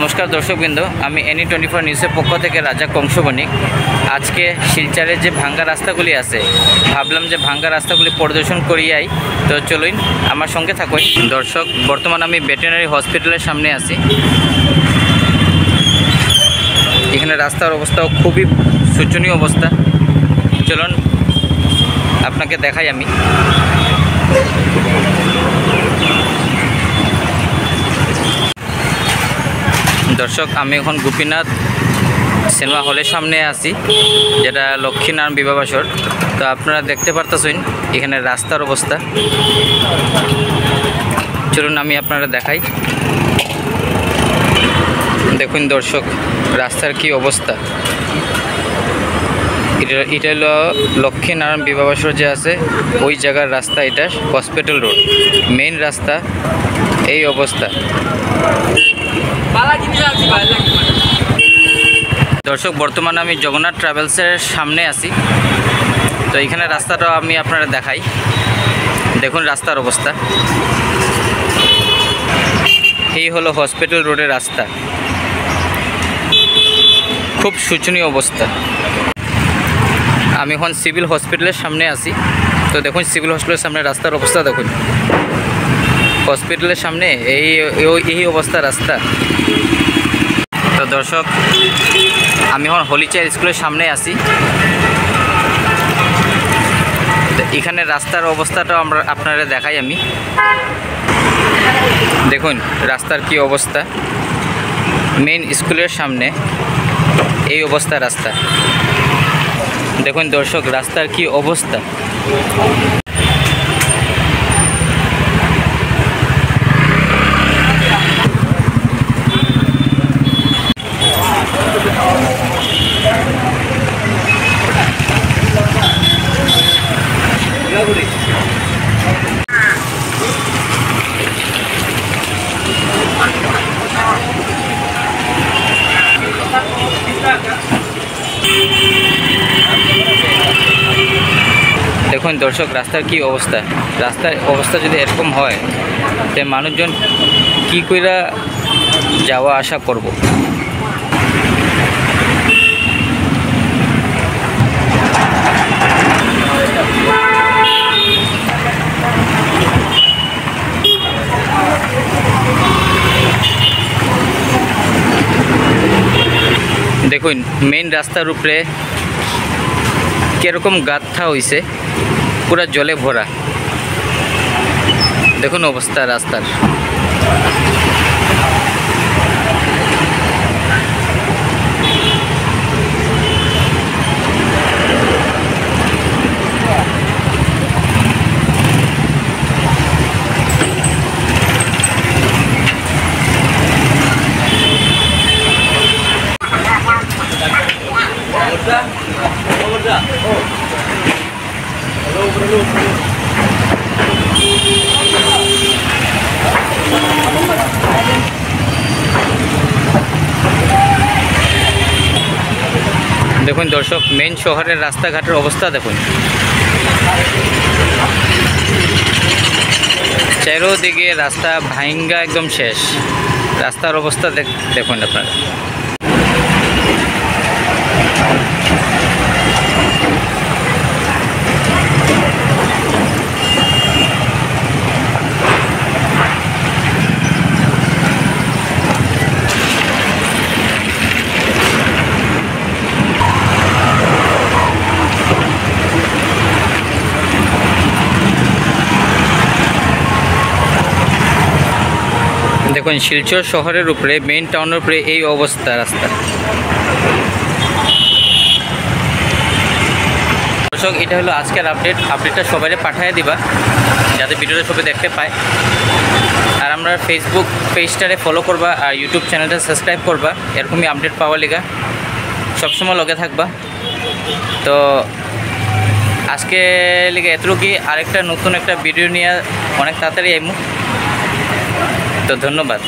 नमस्कार दर्शकबृंद আমি NE24 নিউজের পক্ষ থেকে রাজা কংস বণিক আজকে শিলচরের যে ভাঙ্গা রাস্তাগুলি আছে ভাবলাম যে ভাঙ্গা রাস্তাগুলি পরিদর্শন করিয়াই তো চলুন আমার সঙ্গে থাকুন দর্শক বর্তমান আমি ভেটেরিনারি হসপিটালের সামনে আছি এখানে রাস্তার অবস্থাও খুবই শোচনীয় অবস্থা চলুন আপনাকে দেখাই আমি दर्शक आमी एखन गोपीनाथ सिनेमा हॉलेर सामने आছি যেটা লক্ষ্মীনারায়ণ বিবাহবাসর তো আপনারা দেখতে পারতেছেন এখানে রাস্তার অবস্থা চলুন আমি আপনারা দেখাই দেখুন দর্শক রাস্তার কি অবস্থা এটা হলো লক্ষ্মীনারায়ণ বিবাহবাসর যে আছে ওই জায়গার রাস্তা এটা হসপিটাল রোড মেইন রাস্তা এই অবস্থা दर्शक बर्तमान आमी जगन्नाथ ट्रैवल्सर सामने आছি तो एखाने रास्ताटा आमी आपनारा देखाई देखुन रास्तार अवस्था এই হলো हॉस्पिटल रोडের रास्ता खूब शोचनीय अवस्था आमी এখন सिविल हॉस्पिटलेर सामने आছি तो देखुन सिविल हॉस्पिटलेर सामने रास्तार अवस्था देखुन हॉस्पिटलेर सामने এই अवस्था रास्ता तो दर्शक आमी এখন হলিচার স্কুলের সামনে আছি তো এখানে রাস্তার অবস্থাটাও আমরা আপনাদের দেখাই আমি দেখুন রাস্তার কি অবস্থা মেইন স্কুলের সামনে এই অবস্থা রাস্তা দেখুন দর্শক রাস্তার কি অবস্থা দেখুন দর্শক রাস্তার কি অবস্থা রাস্তার অবস্থা যদি এরকম হয় তে মানুষজন কি কইরা যাওয়া আসা করব দেখুন মেইন রাস্তার উপরে কিরকম গাঁথা হইছে পুরা জলে ভরা দেখুন অবস্থা রাস্তার দেখুন দর্শক মেইন শহরের রাস্তাঘাটের অবস্থা দেখুন চারিদিকে রাস্তা ভাঙ্গা একদম শেষ রাস্তার অবস্থা দেখুন আপনারা দেখুন শিলচর শহরের উপরে মেইন টাউনের উপরে এই অবস্থা রাস্তা দর্শক এটা হলো আজকের আপডেটটা সবাইকে পাঠিয়ে দিবা যাতে ভিডিওটা সবাই দেখতে পায় আর আমরা ফেসবুক পেজটারে ফলো করবা আর ইউটিউব চ্যানেলটা সাবস্ক্রাইব করবা এরকমই আপডেট পাওয়ার লিগা সবসময় লগে থাকবা তো আজকে লিগে এতটুকুই আরেকটা নতুন একটা ভিডিও নিয়ে অনেক তাড়াতাড়ি আইমু তো ধন্যবাদ।